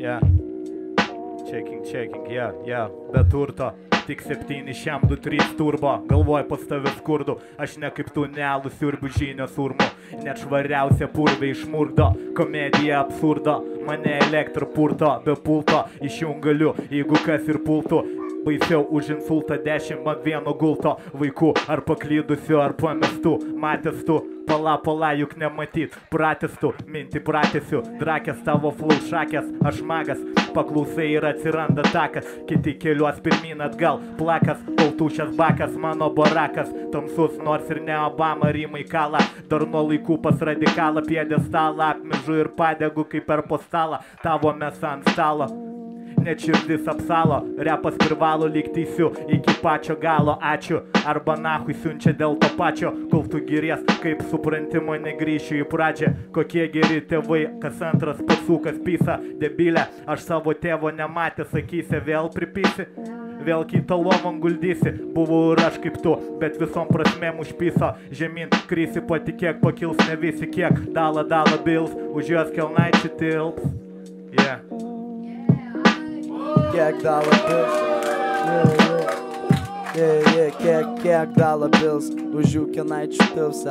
Yeah. Checking, yeah. Be turto. Tik 7 šiam 2-3 turbo. Galvoj pas tave skurdų. Aš ne kaip tu nelų siurbių žinio surmų. Net švariausia purvė išmurdo. Komedija absurdo. Mane elektra purto. Be pulto išjungaliu, jeigu kas ir pultų. Baisiau už insultą 10 ant vieno gulto vaikų. Ar paklydusiu, ar pamestų. Matęs tu. Pala, juk nematyt. Pratęs tu, mintį pratęsiu. Drakės tavo flow šakės. Aš magas. Paklausai ir atsiranda takas. Kiti keliuos pirmin atgal. Plakas, baltušės bakas, mano barakas. Tamsus, nors ir ne Obama, rymai kala. Dar nuo laikų pas radikalą piedestalą. Apmižu ir padegu kaip per postalą. Tavo mėsa ant stalo. Net širdis apsalo, repas privalo lygtysiu iki pačio galo, ačiū. Arba nahui siunčia dėl to pačio, kol tu giries, kaip supranti mane grįšiu į pradžią. Kokie geri tėvai, kas antras pasukas pysa, debilė. Aš savo tėvo nematė, sakysi, vėl pripysi. Vėl kitą lovon guldysi, buvau ir aš kaip tu, bet visom prasmėm užpyso. Žemyn krysi, patikėk, pakils ne visi kiek. Dala bills, už juos kelnaičių tilps. Yeah. Kiek dollar bills, yeah, kiek dollar bills, už jų kelnaičių tilps,